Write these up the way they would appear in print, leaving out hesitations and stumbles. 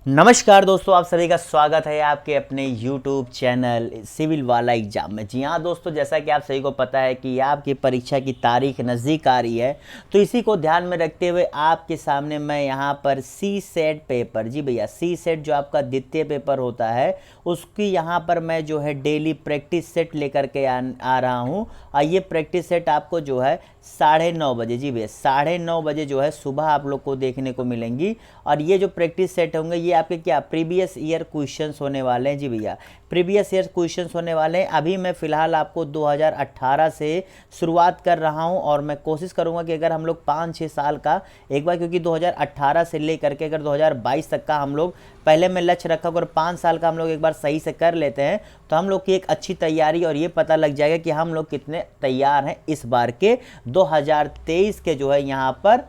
नमस्कार दोस्तों, आप सभी का स्वागत है आपके अपने YouTube चैनल सिविल वाला एग्जाम में। जी हाँ दोस्तों, जैसा कि आप सभी को पता है कि आपकी परीक्षा की तारीख नज़दीक आ रही है, तो इसी को ध्यान में रखते हुए आपके सामने मैं यहाँ पर सी सेट पेपर, जी भैया सी सेट जो आपका द्वितीय पेपर होता है, उसकी यहाँ पर मैं जो है डेली प्रैक्टिस सेट लेकर के आ रहा हूँ। और ये प्रैक्टिस सेट आपको जो है 9:30 बजे, जी भैया 9:30 बजे जो है सुबह आप लोग को देखने को मिलेंगी। और ये जो प्रैक्टिस सेट होंगे ये आपके क्या प्रीवियस ईयर क्वेश्चंस होने वाले हैं। जी भैया प्रीवियस ईयर क्वेश्चंस होने वाले हैं। अभी मैं फ़िलहाल आपको 2018 से शुरुआत कर रहा हूं और मैं कोशिश करूंगा कि अगर हम लोग 5-6 साल का एक बार, क्योंकि 2018 से लेकर के अगर 2022 तक का हम लोग पहले मैं लक्ष्य रखा, अगर 5 साल का हम लोग एक बार सही से कर लेते हैं तो हम लोग की एक अच्छी तैयारी और ये पता लग जाएगा कि हम लोग कितने तैयार हैं इस बार के 2023 के जो है यहाँ पर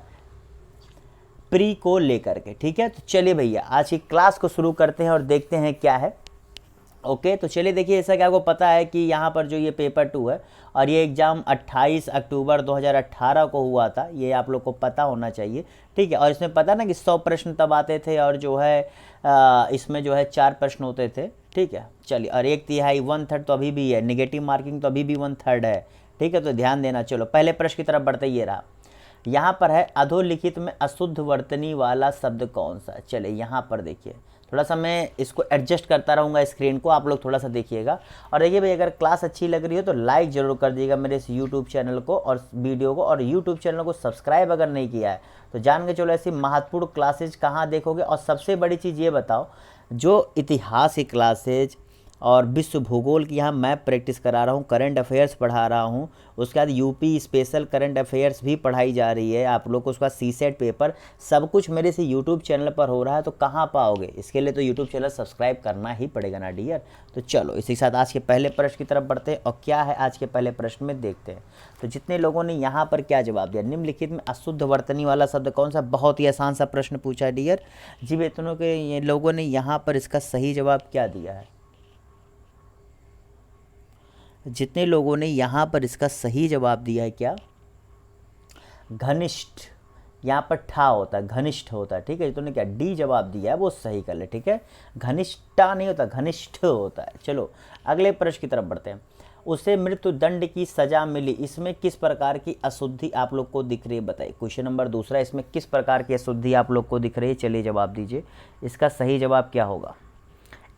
प्री को लेकर के। ठीक है, तो चलिए भैया आज की क्लास को शुरू करते हैं और देखते हैं क्या है। ओके, तो चलिए देखिए, जैसा कि आपको पता है कि यहाँ पर जो ये पेपर 2 है और ये एग्ज़ाम 28 अक्टूबर 2018 को हुआ था, ये आप लोग को पता होना चाहिए। ठीक है, और इसमें पता ना कि 100 प्रश्न तब आते थे और जो है इसमें जो है 4 प्रश्न होते थे। ठीक है, चलिए, और 1/3 1/3 तो अभी भी है, निगेटिव मार्किंग तो अभी भी 1/3 है। ठीक है, तो ध्यान देना। चलो पहले प्रश्न की तरफ बढ़ते, ये रहा। यहाँ पर है अधोलिखित में अशुद्ध वर्तनी वाला शब्द कौन सा। चले यहाँ पर देखिए, थोड़ा सा मैं इसको एडजस्ट करता रहूँगा स्क्रीन को, आप लोग थोड़ा सा देखिएगा। और देखिए भाई, अगर क्लास अच्छी लग रही हो तो लाइक ज़रूर कर दीजिएगा मेरे इस यूट्यूब चैनल को और वीडियो को, और यूट्यूब चैनल को सब्सक्राइब अगर नहीं किया है तो जान के चलो ऐसी महत्वपूर्ण क्लासेज कहाँ देखोगे। और सबसे बड़ी चीज़ ये बताओ, जो इतिहास की क्लासेज और विश्व भूगोल की यहाँ मैप प्रैक्टिस करा रहा हूँ, करंट अफेयर्स पढ़ा रहा हूँ, उसके बाद यूपी स्पेशल करंट अफेयर्स भी पढ़ाई जा रही है आप लोग को, उसका सी सेट पेपर, सब कुछ मेरे से यूट्यूब चैनल पर हो रहा है। तो कहाँ पाओगे, इसके लिए तो यूट्यूब चैनल सब्सक्राइब करना ही पड़ेगा ना डियर। तो चलो इसी के साथ आज के पहले प्रश्न की तरफ बढ़ते हैं और क्या है आज के पहले प्रश्न में देखते हैं। तो जितने लोगों ने यहाँ पर क्या जवाब दिया, निम्नलिखित में अशुद्ध वर्तनी वाला शब्द कौन सा। बहुत ही आसान सा प्रश्न पूछा है डियर। जी वेतनों के ये लोगों ने यहाँ पर इसका सही जवाब क्या दिया है, जितने लोगों ने यहाँ पर इसका सही जवाब दिया है क्या, घनिष्ठ। यहाँ पर ठा होता है, घनिष्ठ होता है। ठीक है, तो ने क्या डी जवाब दिया है वो सही कर ले। ठीक है, घनिष्ठा नहीं होता, घनिष्ठ होता है। चलो अगले प्रश्न की तरफ बढ़ते हैं। उसे मृत्यु दंड की सजा मिली, इसमें किस प्रकार की अशुद्धि आप लोग को दिख रही है बताइए। क्वेश्चन नंबर दूसरा, इसमें किस प्रकार की अशुद्धि आप लोग को दिख रही है, चलिए जवाब दीजिए। इसका सही जवाब क्या होगा,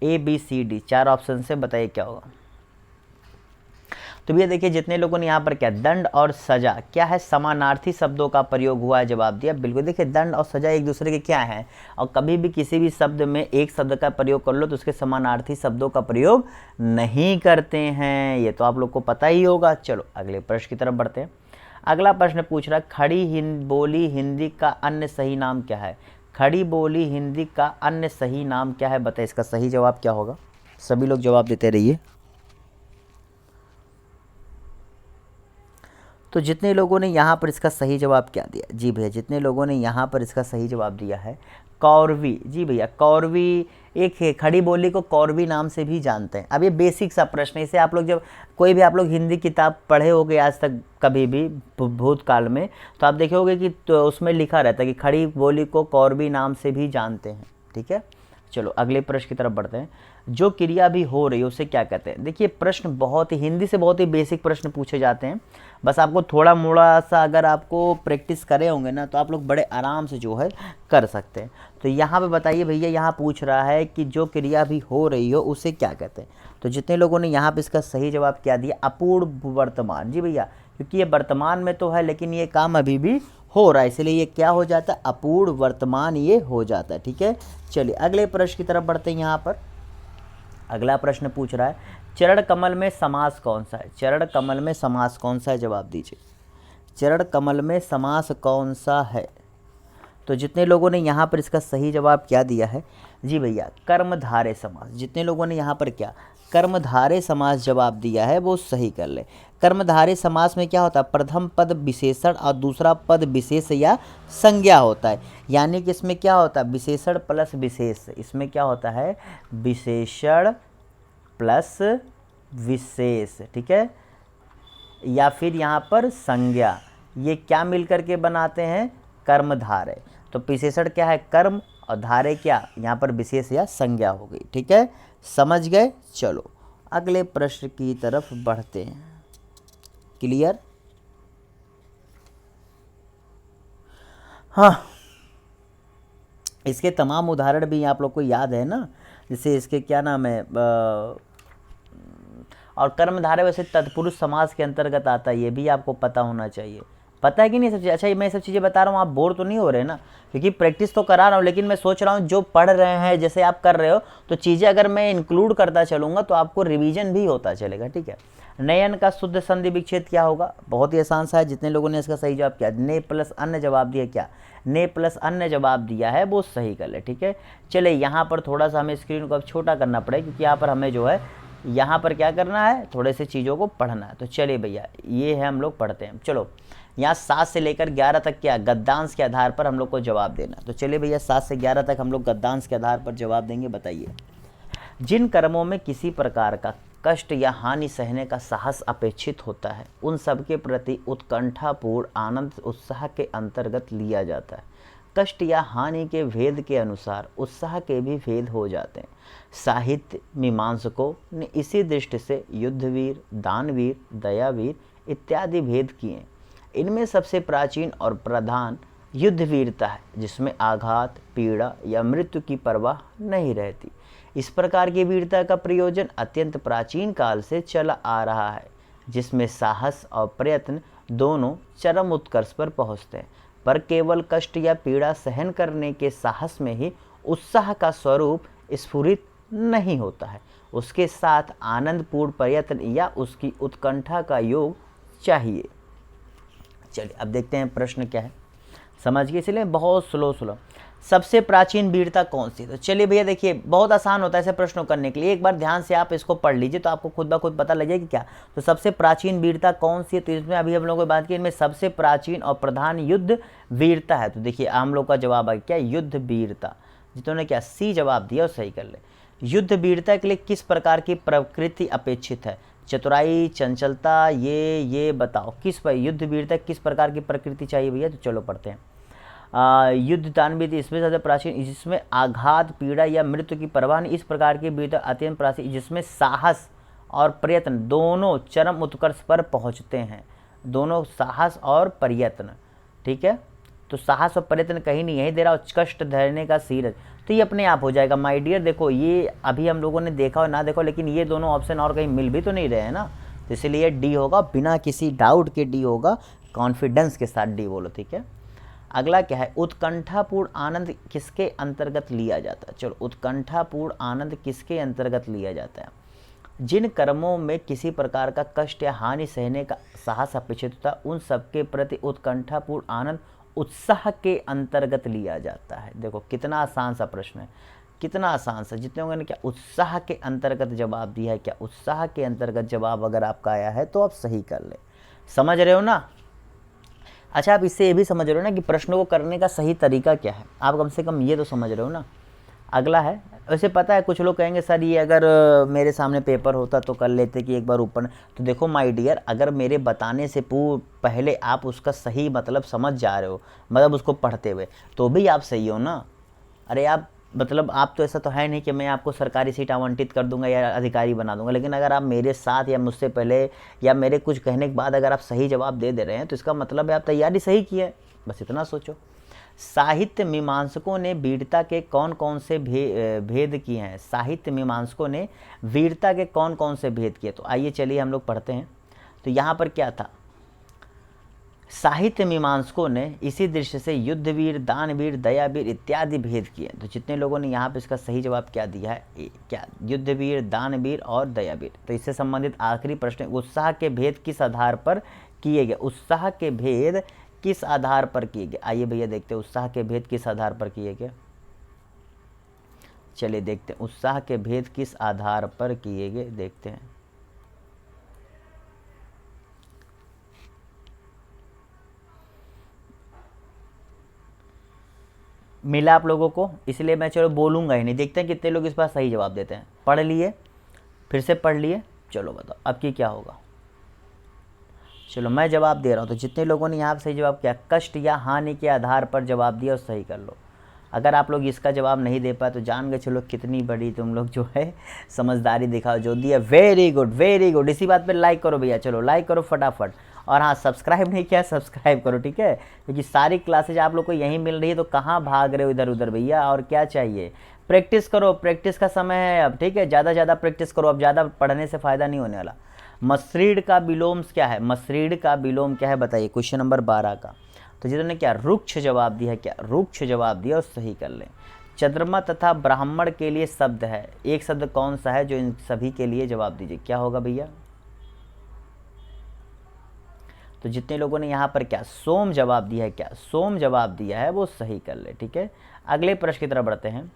A B C D, 4 option से बताइए क्या होगा। तो भैया देखिए, जितने लोगों ने यहाँ पर क्या दंड और सजा क्या है, समानार्थी शब्दों का प्रयोग हुआ है, जवाब दिया बिल्कुल। देखिए दंड और सजा एक दूसरे के क्या हैं, और कभी भी किसी भी शब्द में एक शब्द का प्रयोग कर लो तो उसके समानार्थी शब्दों का प्रयोग नहीं करते हैं, ये तो आप लोग को पता ही होगा। चलो अगले प्रश्न की तरफ बढ़ते हैं। अगला प्रश्न पूछ रहा है, खड़ी बोली हिंदी का अन्य सही नाम क्या है। खड़ी बोली हिंदी का अन्य सही नाम क्या है बताइए, इसका सही जवाब क्या होगा। सभी लोग जवाब देते रहिए। तो जितने लोगों ने यहाँ पर इसका सही जवाब क्या दिया, जी भैया जितने लोगों ने यहाँ पर इसका सही जवाब दिया है कौरवी। जी भैया कौरवी एक है, खड़ी बोली को कौरवी नाम से भी जानते हैं। अब ये बेसिक सा प्रश्न है, इसे आप लोग जब कोई भी आप लोग हिंदी किताब पढ़े होगे आज तक कभी भी भूतकाल में, तो आप देखे होगे कि तो उसमें लिखा रहता है कि खड़ी बोली को कौरवी नाम से भी जानते हैं। ठीक है, चलो अगले प्रश्न की तरफ बढ़ते हैं। जो क्रिया भी हो रही है उसे क्या कहते हैं। देखिए प्रश्न बहुत ही हिंदी से बहुत ही बेसिक प्रश्न पूछे जाते हैं, बस आपको थोड़ा मोड़ा सा अगर आपको प्रैक्टिस करे होंगे ना तो आप लोग बड़े आराम से जो है कर सकते हैं। तो यहाँ पे बताइए भैया, यहाँ पूछ रहा है कि जो क्रिया भी हो रही हो उसे क्या कहते हैं। तो जितने लोगों ने यहाँ पे इसका सही जवाब क्या दिया, अपूर्ण वर्तमान। जी भैया, क्योंकि ये वर्तमान में तो है लेकिन ये काम अभी भी हो रहा है, इसलिए ये क्या हो जाता है, अपूर्ण वर्तमान ये हो जाता है। ठीक है, चलिए अगले प्रश्न की तरफ बढ़ते हैं। यहाँ पर अगला प्रश्न पूछ रहा है, चरण कमल में समास कौन सा है। चरण कमल में समास कौन सा है, जवाब दीजिए। चरण कमल में समास कौन सा है। तो जितने लोगों ने यहाँ पर इसका सही जवाब क्या दिया है, जी भैया कर्मधारय समास। जितने लोगों ने यहाँ पर क्या कर्मधारय समास जवाब दिया है वो सही कर ले। कर्मधारय समास में क्या होता है, प्रथम पद विशेषण और दूसरा पद विशेष या संज्ञा होता है। यानी कि इसमें क्या होता है, विशेषण प्लस विशेष। इसमें क्या होता है, विशेषण प्लस विशेष। ठीक है, या फिर यहाँ पर संज्ञा, ये क्या मिलकर के बनाते हैं, कर्मधारय। तो विशेषण क्या है, कर्म और धारे क्या, यहाँ पर विशेष या संज्ञा हो गई। ठीक है, समझ गए। चलो अगले प्रश्न की तरफ बढ़ते हैं। क्लियर? हाँ, इसके तमाम उदाहरण भी आप लोग को याद है ना, जैसे इसके क्या नाम है, और कर्मधारय वैसे तत्पुरुष समास के अंतर्गत आता है, ये भी आपको पता होना चाहिए। पता है कि नहीं सब चीज़? अच्छा, ये मैं सब चीज़ें बता रहा हूँ, आप बोर तो नहीं हो रहे ना, क्योंकि प्रैक्टिस तो करा रहा हूँ, लेकिन मैं सोच रहा हूँ जो पढ़ रहे हैं जैसे आप कर रहे हो, तो चीज़ें अगर मैं इंक्लूड करता चलूँगा तो आपको रिवीजन भी होता चलेगा। ठीक है, नयन का शुद्ध संधि विच्छेद क्या होगा? बहुत ही आसान सा है, जितने लोगों ने इसका सही जवाब किया, ने प्लस अन्य जवाब दिया, क्या ने प्लस अन्य जवाब दिया है वो सही कर ले। ठीक है, चले यहाँ पर थोड़ा सा हमें स्क्रीन को अब छोटा करना पड़ेगा, क्योंकि यहाँ पर हमें जो है यहाँ पर क्या करना है, थोड़े से चीज़ों को पढ़ना है। तो चलिए भैया, ये है हम लोग पढ़ते हैं। चलो यहाँ 7 से लेकर 11 तक क्या गद्यांश के आधार पर हम लोग को जवाब देना। तो चलिए भैया 7 से 11 तक हम लोग गद्यांश के आधार पर जवाब देंगे। बताइए, जिन कर्मों में किसी प्रकार का कष्ट या हानि सहने का साहस अपेक्षित होता है, उन सब के प्रति उत्कंठापूर्ण आनंद उत्साह के अंतर्गत लिया जाता है। कष्ट या हानि के भेद के अनुसार उत्साह के भी भेद हो जाते हैं। साहित्य मीमांसकों ने इसी दृष्टि से युद्धवीर, दानवीर, दयावीर इत्यादि भेद किए। इनमें सबसे प्राचीन और प्रधान युद्धवीरता है, जिसमें आघात, पीड़ा या मृत्यु की परवाह नहीं रहती। इस प्रकार की वीरता का प्रयोजन अत्यंत प्राचीन काल से चला आ रहा है, जिसमें साहस और प्रयत्न दोनों चरम उत्कर्ष पर पहुँचते हैं। पर केवल कष्ट या पीड़ा सहन करने के साहस में ही उत्साह का स्वरूप स्फुरित नहीं होता है, उसके साथ आनंदपूर्ण प्रयत्न या उसकी उत्कंठा का योग चाहिए। चलिए अब देखते हैं प्रश्न क्या है, समझ गए, इसलिए बहुत स्लो। सबसे प्राचीन वीरता कौन सी? तो चलिए भैया देखिए, बहुत आसान होता है ऐसे प्रश्नों करने के लिए, एक बार ध्यान से आप इसको पढ़ लीजिए तो आपको खुद ब खुद पता लगेगा कि क्या। तो सबसे प्राचीन वीरता कौन सी है? तो इसमें अभी हम लोगों ने बात की, इनमें सबसे प्राचीन और प्रधान युद्ध वीरता है। तो देखिए हम लोग का जवाब आ गया क्या, युद्ध वीरता। जिन्होंने क्या सी जवाब दिया और सही कर ले। युद्ध वीरता के लिए किस प्रकार की प्रकृति अपेक्षित है? चतुराई, चंचलता, ये बताओ किस पर युद्ध वीरता किस प्रकार की प्रकृति चाहिए भैया? तो चलो पढ़ते हैं। युद्ध दानवीर इसमें सबसे प्राचीन, जिसमें आघात, पीड़ा या मृत्यु की परवाह नहीं, इस प्रकार की वीरता अत्यंत प्राचीन, जिसमें साहस और प्रयत्न दोनों चरम उत्कर्ष पर पहुंचते हैं। दोनों साहस और प्रयत्न, ठीक है, तो साहस और प्रयत्न कहीं नहीं, यही दे रहा, कष्ट धरने का सीरज, तो ये अपने आप हो जाएगा माय डियर। देखो ये अभी हम लोगों ने देखा और ना देखो, लेकिन ये दोनों ऑप्शन और कहीं मिल भी तो नहीं रहे हैं ना, तो इसलिए डी होगा, बिना किसी डाउट के डी होगा, कॉन्फिडेंस के साथ डी बोलो। ठीक है, अगला क्या है, उत्कंठापूर्ण आनंद किसके अंतर्गत लिया जाता है? चलो, उत्कंठापूर्ण आनंद किसके अंतर्गत लिया जाता है? जिन कर्मों में किसी प्रकार का कष्ट या हानि सहने का साहस अपेक्षित होता है, उन सबके प्रति उत्कंठापूर्ण आनंद उत्साह के अंतर्गत लिया जाता है। देखो कितना आसान सा प्रश्न है, कितना आसान सा। जितने लोगों ने क्या उत्साह के अंतर्गत जवाब दिया है, क्या उत्साह के अंतर्गत जवाब अगर आपका आया है तो आप सही कर ले। समझ रहे हो ना? अच्छा, आप इससे ये भी समझ रहे हो ना कि प्रश्नों को करने का सही तरीका क्या है? आप कम से कम ये तो समझ रहे हो ना। अगला है, वैसे पता है कुछ लोग कहेंगे सर ये अगर मेरे सामने पेपर होता तो कर लेते कि एक बार ऊपर, तो देखो माय डियर, अगर मेरे बताने से पहले आप उसका सही मतलब समझ जा रहे हो, मतलब उसको पढ़ते हुए, तो भी आप सही हो ना। अरे आप मतलब आप तो ऐसा तो है नहीं कि मैं आपको सरकारी सीट आवंटित कर दूंगा या अधिकारी बना दूंगा, लेकिन अगर आप मेरे साथ या मुझसे पहले या मेरे कुछ कहने के बाद अगर आप सही जवाब दे रहे हैं तो इसका मतलब है आप तैयारी सही की है, बस इतना सोचो। साहित्य मीमांसकों ने वीरता के कौन कौन से भेद किए हैं? साहित्य मीमांसकों ने वीरता के कौन कौन से भेद किए? तो आइए चलिए हम लोग पढ़ते हैं। तो यहाँ पर क्या था, साहित्य मीमांसकों ने इसी दृष्टि से युद्धवीर, दानवीर, दयावीर इत्यादि भेद किए। तो जितने लोगों ने यहाँ पे इसका सही जवाब क्या दिया है, क्या युद्धवीर, दानवीर और दयावीर। तो इससे संबंधित आखिरी प्रश्न, उत्साह के भेद किस आधार पर किए गए? उत्साह के भेद किस आधार पर किए गए? आइए भैया देखते हैं उत्साह के भेद किस आधार पर किए गए। चलिए देखते हैं उत्साह के भेद किस आधार पर किए गए, देखते हैं। मिला आप लोगों को, इसलिए मैं चलो बोलूँगा ही नहीं, देखते हैं कितने लोग इस बार सही जवाब देते हैं। पढ़ लिए, फिर से पढ़ लिए, चलो बताओ अब की क्या होगा। चलो मैं जवाब दे रहा हूँ, तो जितने लोगों ने यहाँ पर सही जवाब किया, कष्ट या हानि के आधार पर जवाब दिया और सही कर लो। अगर आप लोग इसका जवाब नहीं दे पाए तो जान के चलो कितनी बड़ी तुम लोग जो है समझदारी दिखाओ जो दिया। Very good very good. इसी बात पे लाइक करो भैया, चलो लाइक करो फटाफट। और हाँ, सब्सक्राइब नहीं किया सब्सक्राइब करो, ठीक है, क्योंकि सारी क्लासेज आप लोग को यहीं मिल रही है, तो कहाँ भाग रहे हो इधर उधर भैया। और क्या चाहिए, प्रैक्टिस करो, प्रैक्टिस का समय है अब, ठीक है, ज़्यादा ज़्यादा प्रैक्टिस करो, अब ज़्यादा पढ़ने से फ़ायदा नहीं होने वाला। मसरीड़ का विलोम क्या है, मसरीड़ का विलोम क्या है बताइए, क्वेश्चन नंबर 12 का। तो जिन्होंने क्या रुक्ष जवाब दिया है, क्या रुक्ष जवाब दिया, उस सही कर लें। चंद्रमा तथा ब्राह्मण के लिए शब्द है, एक शब्द कौन सा है जो इन सभी के लिए, जवाब दीजिए क्या होगा भैया। तो जितने लोगों ने यहाँ पर क्या सोम जवाब दिया है, क्या सोम जवाब दिया है, वो सही कर ले, ठीक है। अगले प्रश्न की तरफ बढ़ते हैं।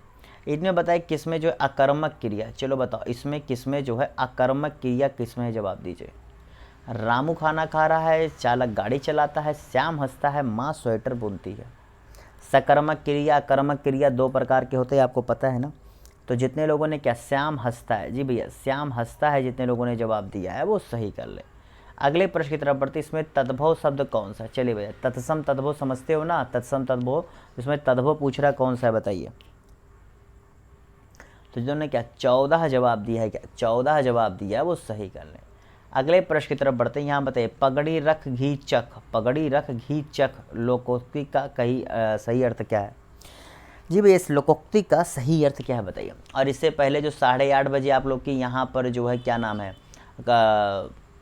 इसमें बताए किसमें जो है अकर्मक क्रिया, चलो बताओ इसमें किसमें जो है अकर्मक क्रिया किसमें है, जवाब दीजिए। रामू खाना खा रहा है, चालक गाड़ी चलाता है, श्याम हंसता है, माँ स्वेटर बुनती है। सकर्मक क्रिया अकर्मक क्रिया दो प्रकार के होते हैं, आपको पता है ना। तो जितने लोगों ने क्या श्याम हंसता है, जी भैया श्याम हंसता है, जितने लोगों ने जवाब दिया है वो सही कर ले। अगले प्रश्न की तरफ बढ़ते, इसमें तद्भव शब्द कौन सा, चलिए भैया तत्सम तद्भव समझते हो ना, तत्सम तद्भव, इसमें तद्भव पूछ रहा कौन सा है बताइए। तो जिन्होंने क्या 14 जवाब दिया है, क्या 14 जवाब दिया है वो सही कर लें। अगले प्रश्न की तरफ बढ़ते हैं। यहाँ बताइए पगड़ी रख घी चख, पगड़ी रख घी चख लोकोक्ति का सही अर्थ क्या है। जी भैया इस लोकोक्ति का सही अर्थ क्या है बताइए। और इससे पहले जो 8:30 बजे आप लोग की यहाँ पर जो है क्या नाम है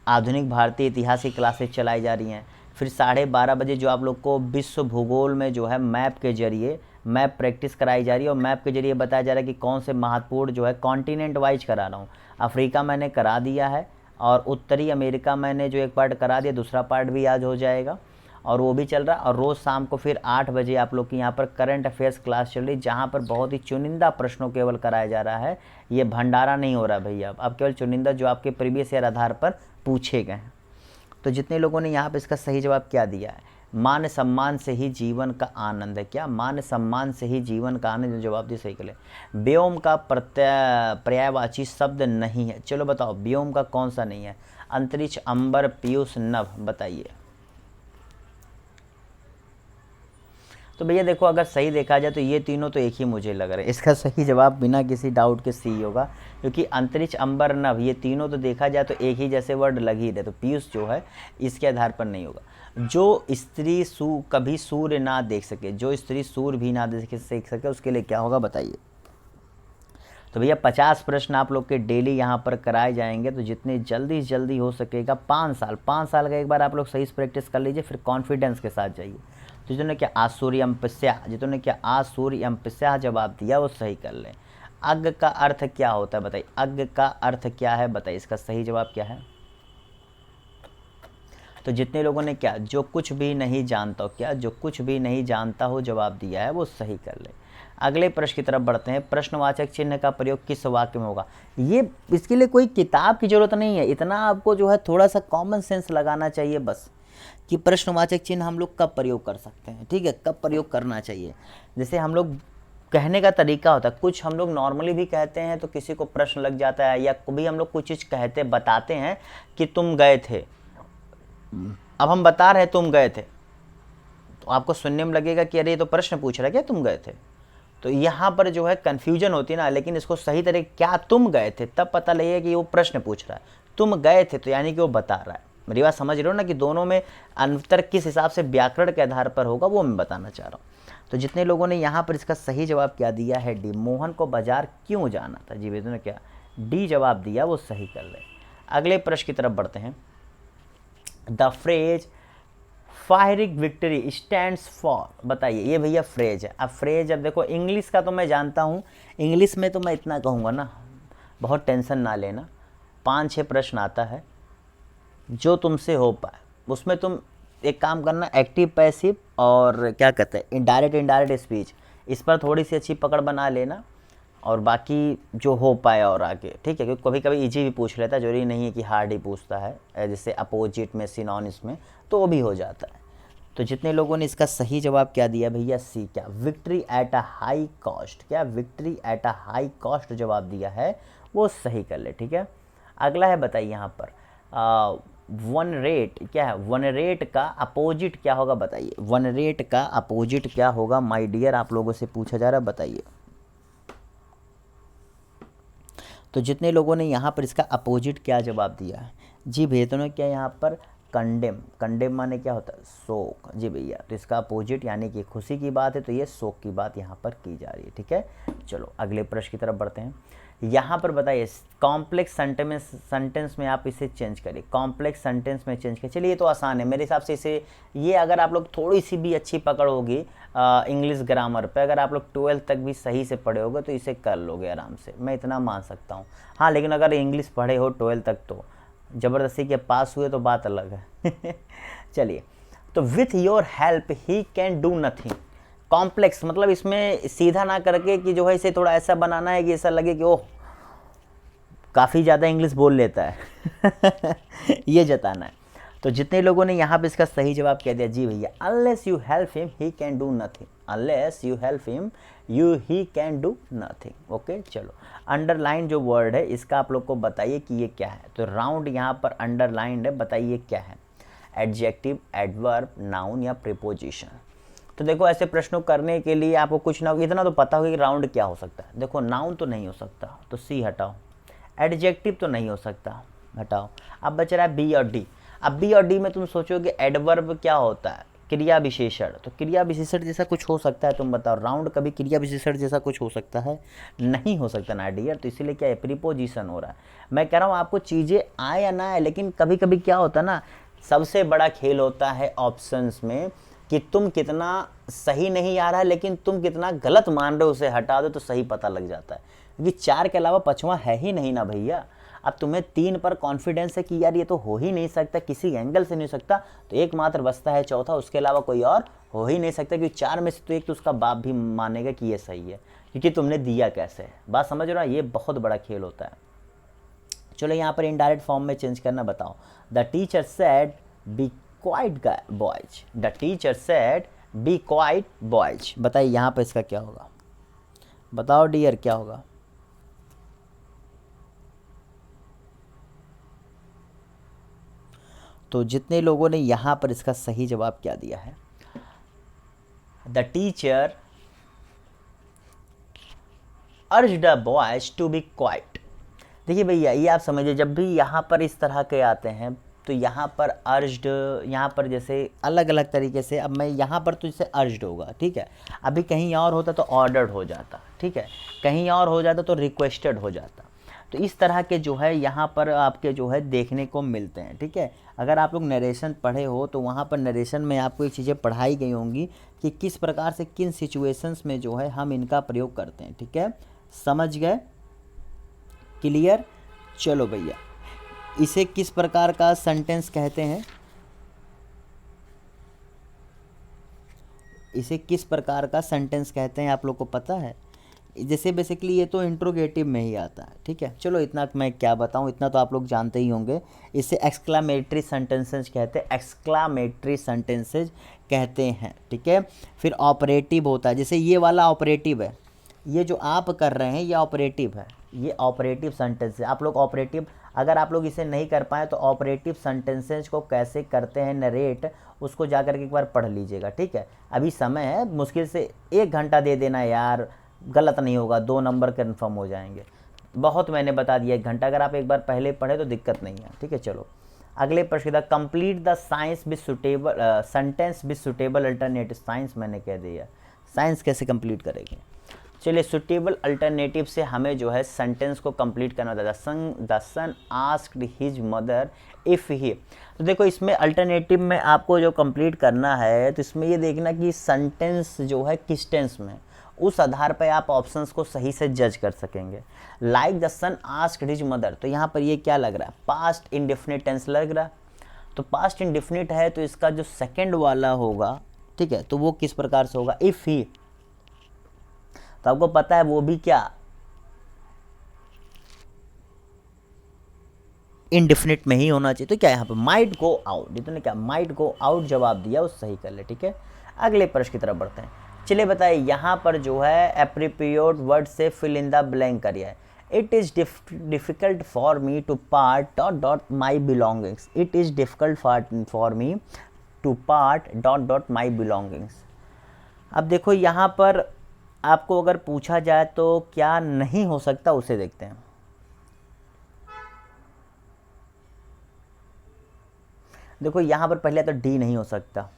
आधुनिक भारतीय इतिहास की क्लासेस चलाई जा रही हैं। फिर 12:30 बजे जो आप लोग को विश्व भूगोल में जो है मैप के जरिए मैप प्रैक्टिस कराई जा रही है, और मैप के जरिए बताया जा रहा है कि कौन से महत्वपूर्ण जो है कॉन्टिनेंट वाइज करा रहा हूँ। अफ्रीका मैंने करा दिया है, और उत्तरी अमेरिका मैंने जो एक पार्ट करा दिया, दूसरा पार्ट भी आज हो जाएगा, और वो भी चल रहा है। और रोज़ शाम को फिर 8 बजे आप लोग की यहाँ पर करंट अफेयर्स क्लास चल रही, जहाँ पर बहुत ही चुनिंदा प्रश्नों केवल कराया जा रहा है। ये भंडारा नहीं हो रहा भैया, अब केवल चुनिंदा जो आपके प्रीवियस ईयर आधार पर पूछे गए हैं। तो जितने लोगों ने यहाँ पर इसका सही जवाब क्या दिया है, मान सम्मान से ही जीवन का आनंद है, क्या मान सम्मान से ही जीवन का आनंद, जवाब दिए सही कर ले। व्योम का पर्यायवाची शब्द नहीं है, चलो बताओ व्योम का कौन सा नहीं है। अंतरिक्ष, अंबर, पीयूष, नभ, बताइए। तो भैया देखो अगर सही देखा जाए तो ये तीनों तो एक ही मुझे लग रहा है, इसका सही जवाब बिना किसी डाउट के सी होगा, क्योंकि अंतरिक्ष, अंबर, नभ ये तीनों तो देखा जाए तो एक ही जैसे वर्ड लग ही रहे। तो पीयूष जो है इसके आधार पर नहीं होगा। जो स्त्री कभी सूर्य ना देख सके, जो स्त्री सूर्य भी ना देख सके उसके लिए क्या होगा बताइए। तो भैया 50 प्रश्न आप लोग के डेली यहाँ पर कराए जाएंगे, तो जितने जल्दी हो सकेगा 5 साल का एक बार आप लोग सही से प्रैक्टिस कर लीजिए, फिर कॉन्फिडेंस के साथ जाइए। तो जिन्होंने क्या आसूर्यम्पस्या, जिन्होंने क्या आसूर्यम्पस्या जवाब दिया वो सही कर लें। अग्ग का अर्थ क्या होता है बताइए, अग्ग का अर्थ क्या है बताइए, इसका सही जवाब क्या है। तो जितने लोगों ने क्या जो कुछ भी नहीं जानता हो, क्या जो कुछ भी नहीं जानता हो जवाब दिया है वो सही कर ले। अगले प्रश्न की तरफ बढ़ते हैं। प्रश्नवाचक चिन्ह का प्रयोग किस वाक्य में होगा। ये इसके लिए कोई किताब की जरूरत नहीं है, इतना आपको जो है थोड़ा सा कॉमन सेंस लगाना चाहिए बस, कि प्रश्नवाचक चिन्ह हम लोग कब प्रयोग कर सकते हैं, ठीक है, कब प्रयोग करना चाहिए। जैसे हम लोग कहने का तरीका होता है, कुछ हम लोग नॉर्मली भी कहते हैं तो किसी को प्रश्न लग जाता है, या कभी हम लोग कुछ चीज़ कहते बताते हैं कि तुम गए थे, अब हम बता रहे तुम गए थे, तो आपको सुनने में लगेगा कि अरे ये तो प्रश्न पूछ रहा है क्या तुम गए थे, तो यहाँ पर जो है कन्फ्यूजन होती है ना। लेकिन इसको सही तरह क्या तुम गए थे, तब पता लगेगा कि वो प्रश्न पूछ रहा है। तुम गए थे तो यानी कि वो बता रहा है। मेरी बात समझ रहे हो ना, कि दोनों में अंतर किस हिसाब से व्याकरण के आधार पर होगा वो मैं बताना चाह रहा हूँ। तो जितने लोगों ने यहाँ पर इसका सही जवाब क्या दिया है, डी, मोहन को बाजार क्यों जाना था, जी ने क्या डी जवाब दिया वो सही कर ले। अगले प्रश्न की तरफ बढ़ते हैं। The phrase firing victory stands for, बताइए ये भैया फ्रेज है। अब फ्रेज, अब देखो इंग्लिश का तो मैं जानता हूँ, इंग्लिश में तो मैं इतना कहूँगा ना, बहुत टेंशन ना लेना, 5-6 प्रश्न आता है जो तुमसे हो पाए, उसमें तुम एक काम करना, एक्टिव पैसिव और क्या कहते हैं इनडायरेक्ट स्पीच, इस पर थोड़ी सी अच्छी पकड़ बना लेना, और बाकी जो हो पाए और आगे, ठीक है, क्योंकि कभी कभी इजी भी पूछ लेता है, जरूरी नहीं है कि हार्ड ही पूछता है, जैसे अपोजिट में सिनोनिम्स में तो वो भी हो जाता है। तो जितने लोगों ने इसका सही जवाब क्या दिया भैया, सी, क्या victory at a high cost, क्या victory at a high cost जवाब दिया है वो सही कर ले, ठीक है। अगला है बताइए यहाँ पर वनरेट क्या है? वनरेट का अपोजिट क्या होगा बताइए? वनरेट का अपोजिट क्या होगा माय डियर, आप लोगों से पूछा जा रहा है, बताइए। तो जितने लोगों ने यहाँ पर इसका अपोजिट क्या जवाब दिया है? जी भैया, तो क्या यहाँ पर कंडेम, कंडेम माने क्या होता है? शोक। जी भैया, तो इसका अपोजिट यानी कि खुशी की बात है, तो ये शोक की बात यहाँ पर की जा रही है। ठीक है, चलो अगले प्रश्न की तरफ बढ़ते हैं। यहाँ पर बताइए कॉम्प्लेक्स सेंटेंस में आप इसे चेंज करिए, कॉम्प्लेक्स सेंटेंस में चेंज करिए। चलिए ये तो आसान है मेरे हिसाब से। इसे ये अगर आप लोग थोड़ी सी भी अच्छी पकड़ होगी इंग्लिश ग्रामर पे, अगर आप लोग 12th तक भी सही से पढ़े होगे तो इसे कर लोगे आराम से, मैं इतना मान सकता हूँ। हाँ, लेकिन अगर इंग्लिश पढ़े हो 12th तक तो ज़बरदस्ती के पास हुए तो बात अलग है। चलिए, तो with your help he can do nothing. Complex मतलब इसमें सीधा ना करके कि जो है इसे थोड़ा ऐसा बनाना है कि ऐसा लगे कि ओह काफ़ी ज़्यादा इंग्लिश बोल लेता है। ये जताना है। तो जितने लोगों ने यहाँ पे इसका सही जवाब कह दिया, जी भैया, unless you help him he can do nothing, unless you help him he can do nothing. Okay, चलो अंडरलाइन जो वर्ड है इसका आप लोग को बताइए कि ये क्या है। तो राउंड यहाँ पर अंडरलाइंड है, बताइए क्या है? एडजेक्टिव, एडवर्ब, नाउन या प्रीपोजिशन। तो देखो ऐसे प्रश्नों करने के लिए आपको कुछ ना इतना तो पता होगा कि राउंड क्या हो सकता है। देखो नाउन तो नहीं हो सकता, तो सी हटाओ। एडजेक्टिव तो नहीं हो सकता, हटाओ। अब बच रहा है बी और डी। अब बी और डी में तुम सोचोगे एडवर्ब क्या होता है? क्रिया विशेषण। तो क्रिया विशेषण जैसा कुछ हो सकता है? तुम बताओ, राउंड कभी क्रिया विशेषण जैसा कुछ हो सकता है? नहीं हो सकता ना डियर। तो इसीलिए क्या है, प्रीपोजिशन हो रहा है। मैं कह रहा हूँ आपको चीज़ें आए या ना आए, लेकिन कभी कभी क्या होता है ना, सबसे बड़ा खेल होता है ऑप्शंस में कि तुम कितना सही नहीं आ रहा है लेकिन तुम कितना गलत मान रहे हो, उसे हटा दो तो सही पता लग जाता है। क्योंकि 4 के अलावा 5वां है ही नहीं ना भैया। अब तुम्हें 3 पर कॉन्फिडेंस है कि यार ये तो हो ही नहीं सकता, किसी एंगल से नहीं हो सकता, तो एकमात्र बचता है चौथा, उसके अलावा कोई और हो ही नहीं सकता। क्योंकि 4 में से तो एक तो उसका बाप भी मानेगा कि ये सही है, क्योंकि तुमने दिया कैसे है। बात समझ रहा? ये बहुत बड़ा खेल होता है। चलो यहाँ पर इनडायरेक्ट फॉर्म में चेंज करना, बताओ। The teacher said be quiet boys, the teacher said be quiet boys. बताइए यहाँ पर इसका क्या होगा? बताओ डियर, क्या होगा? तो जितने लोगों ने यहाँ पर इसका सही जवाब क्या दिया है, the teacher urged the boys to be quiet. देखिए भैया, ये आप समझिए, जब भी यहाँ पर इस तरह के आते हैं तो यहाँ पर अर्ज्ड, यहाँ पर जैसे अलग अलग तरीके से, अब मैं यहाँ पर तो इसे अर्ज्ड होगा, ठीक है। अभी कहीं और होता तो ऑर्डर्ड हो जाता, ठीक है। कहीं और हो जाता तो रिक्वेस्टेड हो जाता। तो इस तरह के जो है यहाँ पर आपके जो है देखने को मिलते हैं, ठीक है। अगर आप लोग नरेशन पढ़े हो तो वहाँ पर नरेशन में आपको एक चीज़ें पढ़ाई गई होंगी कि किस प्रकार से किन सिचुएशंस में जो है हम इनका प्रयोग करते हैं, ठीक है। समझ गए? क्लियर? चलो भैया, इसे किस प्रकार का सेंटेंस कहते हैं? इसे किस प्रकार का सेंटेंस कहते हैं आप लोग को पता है? जैसे बेसिकली ये तो इंट्रोगेटिव में ही आता है, ठीक है। चलो इतना मैं क्या बताऊं, इतना तो आप लोग जानते ही होंगे। इसे एक्सक्लामेटरी सेंटेंसेज कहते हैं, एक्सक्लामेटरी सेंटेंसेज कहते हैं, ठीक है। फिर ऑपरेटिव होता है, जैसे ये वाला ऑपरेटिव है, ये जो आप कर रहे हैं ये ऑपरेटिव है, ये ऑपरेटिव सेंटेंस है। आप लोग ऑपरेटिव, अगर आप लोग इसे नहीं कर पाए तो ऑपरेटिव सेंटेंसेज को कैसे करते हैं नरेट, उसको जाकर के एक बार पढ़ लीजिएगा, ठीक है। अभी समय है, मुश्किल से 1 घंटा दे देना यार, गलत नहीं होगा, 2 नंबर कन्फर्म हो जाएंगे। बहुत मैंने बता दिया 1 घंटा, अगर आप एक बार पहले पढ़े तो दिक्कत नहीं है, ठीक है। चलो अगले प्रश्न था, complete the science with suitable sentence with suitable alternative. Science मैंने कह दिया, साइंस कैसे कंप्लीट करेंगे? चलिए, सुटेबल अल्टरनेटिव से हमें जो है सेंटेंस को कंप्लीट करना होता है। The son asked his mother if he. तो देखो इसमें अल्टरनेटिव में आपको जो कंप्लीट करना है, तो इसमें ये देखना कि सेंटेंस जो है किस टेंस में, उस आधार पर आप ऑप्शंस को सही से जज कर सकेंगे। Like the son asked his mother, तो यहाँ पर ये क्या लग रहा है? पास्ट इंडेफिनिट टेंस लग रहा है। तो पास्ट इंडेफिनिट है तो इसका जो सेकंड वाला होगा, ठीक है, तो वो किस प्रकार से होगा? If he. तो आपको पता है वो भी क्या, इंडेफिनिट में ही होना चाहिए। तो क्या यहाँ पे माइट गो आउट, जितने क्या माइट गो आउट जवाब दिया वो सही कर ले, ठीक है। अगले प्रश्न की तरफ बढ़ते हैं। चलिए बताइए, यहाँ पर जो है एप्रोप्रिएट वर्ड से फिल इन द ब्लैंक करिए। It is difficult for me to part dot dot my belongings, it is difficult for me to part dot dot my belongings. अब देखो यहाँ पर आपको अगर पूछा जाए तो क्या नहीं हो सकता, उसे देखते हैं। देखो यहाँ पर पहले तो डी नहीं हो सकता,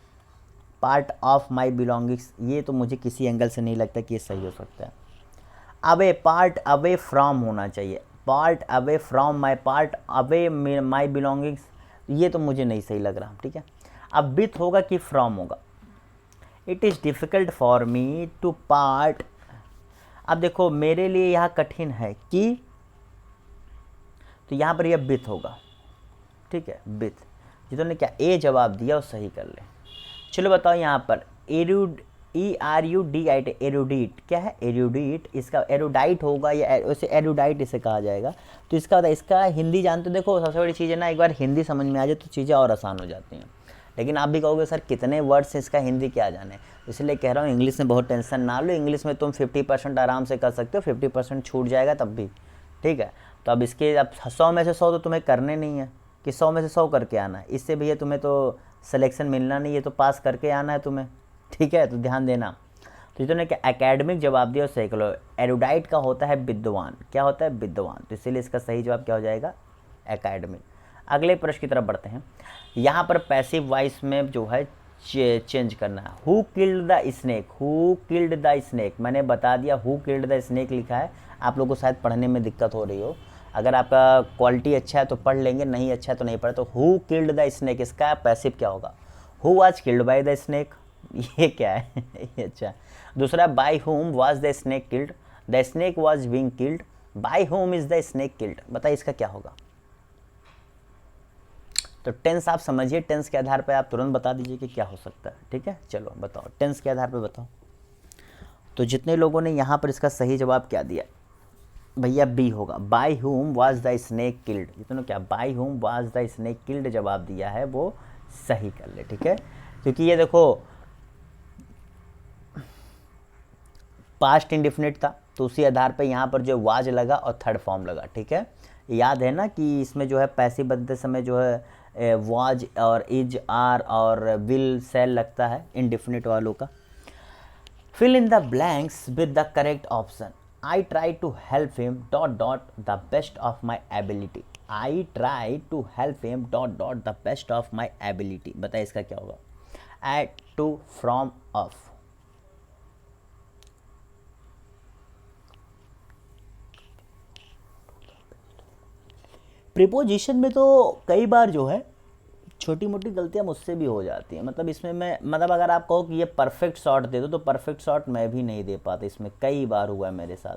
पार्ट ऑफ माई बिलोंगिंग्स, ये तो मुझे किसी एंगल से नहीं लगता कि ये सही हो सकता है। अवे, पार्ट अवे फ्रॉम होना चाहिए, part away from my, part away my belongings, ये तो मुझे नहीं सही लग रहा, ठीक है। अब विथ होगा कि फ्रॉम होगा। It is difficult for me to part, अब देखो मेरे लिए यहाँ कठिन है कि, तो यहाँ पर यह विथ होगा, ठीक है, विथ। जितने क्या ए जवाब दिया वो सही कर ले। चलो बताओ यहाँ पर ERUDIT, एरुडीट क्या है, एरुडीट, इसका एरुडाइट होगा या वैसे एरुडाइट इसे कहा जाएगा। तो इसका होता है, इसका हिंदी जानते हो, देखो सबसे बड़ी चीज़ है ना, एक बार हिंदी समझ में आ जाए तो चीज़ें और आसान हो जाती हैं। लेकिन आप भी कहोगे सर कितने वर्ड्स इसका हिंदी क्या जाने, इसलिए कह रहा हूँ इंग्लिश में बहुत टेंशन ना लो, इंग्लिश में तुम 50% आराम से कर सकते हो, 50% छूट जाएगा तब भी, ठीक है। तो अब इसके अब 100 में से 100 तो तुम्हें करने नहीं है कि 100 में से 100 करके आना है, इससे भैया तुम्हें तो सिलेक्शन मिलना नहीं है, तो पास करके आना है तुम्हें, ठीक है। तो ध्यान देना। तो जितने क्या एकेडमिक जवाब दिया सही करो। एरुडाइट का होता है विद्वान, क्या होता है, विद्वान, तो इसीलिए इसका सही जवाब क्या हो जाएगा, एकेडमिक। अगले प्रश्न की तरफ बढ़ते हैं। यहाँ पर पैसिव वॉइस में जो है चेंज करना है। Who killed the snake, who killed the snake, मैंने बता दिया हु किल्ड द स्नेक लिखा है, आप लोगों को शायद पढ़ने में दिक्कत हो रही हो, अगर आपका क्वालिटी अच्छा है तो पढ़ लेंगे, नहीं अच्छा है तो नहीं पढ़े। तो हु किल्ड द स्नेक, इसका पैसिव क्या होगा, who was killed by the snake, ये क्या है अच्छा। दूसरा, by whom was the snake killed, the snake was being killed, by whom is the snake killed, बताइए इसका क्या होगा। तो टेंस आप समझिए, टेंस के आधार पर आप तुरंत बता दीजिए कि क्या हो सकता है, ठीक है। चलो बताओ, टेंस के आधार पर बताओ। तो जितने लोगों ने यहाँ पर इसका सही जवाब क्या दिया, भैया बी होगा, by whom was the snake killed, जितने क्या by whom was the snake killed जवाब दिया है वो सही कर ले, ठीक है। क्योंकि ये देखो पास्ट इंडिफिनिट था, तो उसी आधार पे यहाँ पर जो वाज लगा और थर्ड फॉर्म लगा, ठीक है। याद है ना कि इसमें जो है पैसिव बदलते समय जो है वाज और इज, आर और विल, सेल लगता है इंडिफिनिट वालों का। Fill in the blanks with the correct option. I try to help him dot dot the best of my ability, I try to help him dot dot the best of my ability, बताइए इसका क्या होगा। At, to, from, of. Preposition में तो कई बार जो है छोटी मोटी गलतियां मुझसे भी हो जाती हैं, मतलब इसमें मैं, मतलब अगर आप कहो कि ये परफेक्ट शॉट दे दो तो परफेक्ट शॉट मैं भी नहीं दे पाता, इसमें कई बार हुआ है मेरे साथ,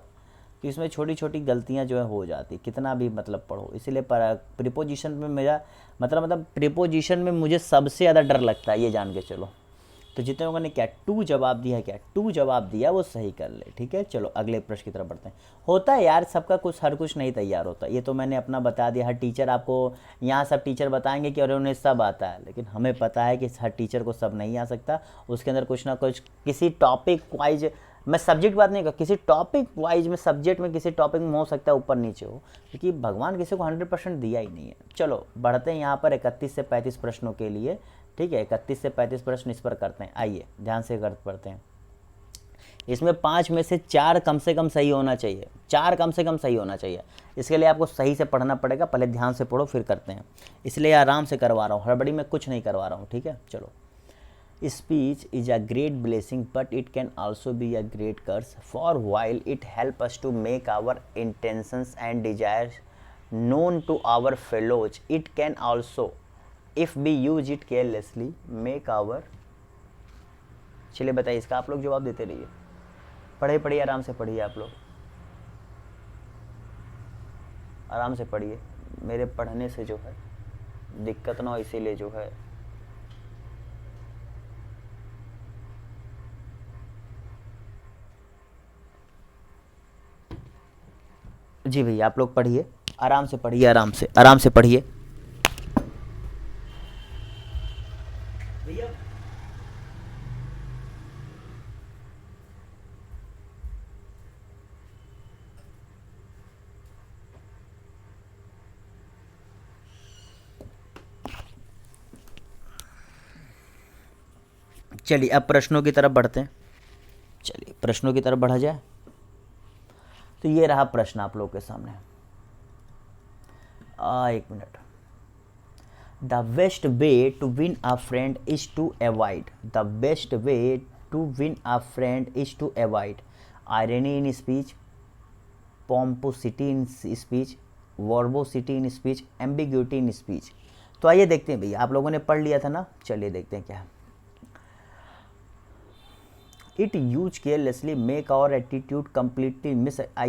तो इसमें छोटी छोटी गलतियां जो है हो जाती, कितना भी मतलब पढ़ो, इसीलिए प्रीपोजिशन में मेरा मतलब प्रीपोजिशन में मुझे सबसे ज़्यादा डर लगता है, ये जान के चलो। तो जितने लोगों ने क्या टू जवाब दिया है, क्या टू जवाब दिया वो सही कर ले, ठीक है। चलो अगले प्रश्न की तरफ बढ़ते हैं। होता है यार सबका कुछ, हर कुछ नहीं तैयार होता, ये तो मैंने अपना बता दिया, हर टीचर आपको यहाँ सब टीचर बताएंगे कि अरे उन्हें सब आता है, लेकिन हमें पता है कि हर टीचर को सब नहीं आ सकता, उसके अंदर कुछ ना कुछ किसी टॉपिक वाइज, मैं सब्जेक्ट बात नहीं कर, किसी टॉपिक वाइज में, सब्जेक्ट में किसी टॉपिक में हो सकता है ऊपर नीचे हो, क्योंकि भगवान किसी को 100% दिया ही नहीं है। चलो बढ़ते हैं यहाँ पर 31 से 35 प्रश्नों के लिए, ठीक है। 31 से 35 प्रश्न इस पर करते हैं, आइए ध्यान से कर पढ़ते हैं। इसमें 5 में से 4 कम से कम सही होना चाहिए, 4 कम से कम सही होना चाहिए। इसके लिए आपको सही से पढ़ना पड़ेगा, पहले ध्यान से पढ़ो फिर करते हैं, इसलिए आराम से करवा रहा हूँ, हड़बड़ी में कुछ नहीं करवा रहा हूँ, ठीक है। चलो, speech is a great blessing but it can also be a great curse, for while it help us to make our intentions and desires known to our fellows, it can also, if we use it carelessly, make our, चलिए बताइए इसका आप लोग जवाब देते रहिए, पढ़िए पढ़िए आराम से पढ़िए, आप लोग आराम से पढ़िए, मेरे पढ़ने से जो है दिक्कत ना हो, इसीलिए जो है जी भैया आप लोग पढ़िए, आराम से पढ़िए, आराम से, आराम से पढ़िए भैया। चलिए अब प्रश्नों की तरफ बढ़ते हैं। चलिए प्रश्नों की तरफ बढ़ा जाए। तो ये रहा प्रश्न आप लोगों के सामने। एक minute. The best way to win a friend is to avoid, the best way to win a friend is to avoid irony in speech, pomposity in speech, verbosity in speech, ambiguity in speech. तो आइए देखते हैं भैया, आप लोगों ने पढ़ लिया था ना, चलिए देखते हैं क्या है। It use carelessly make our attitude completely miss a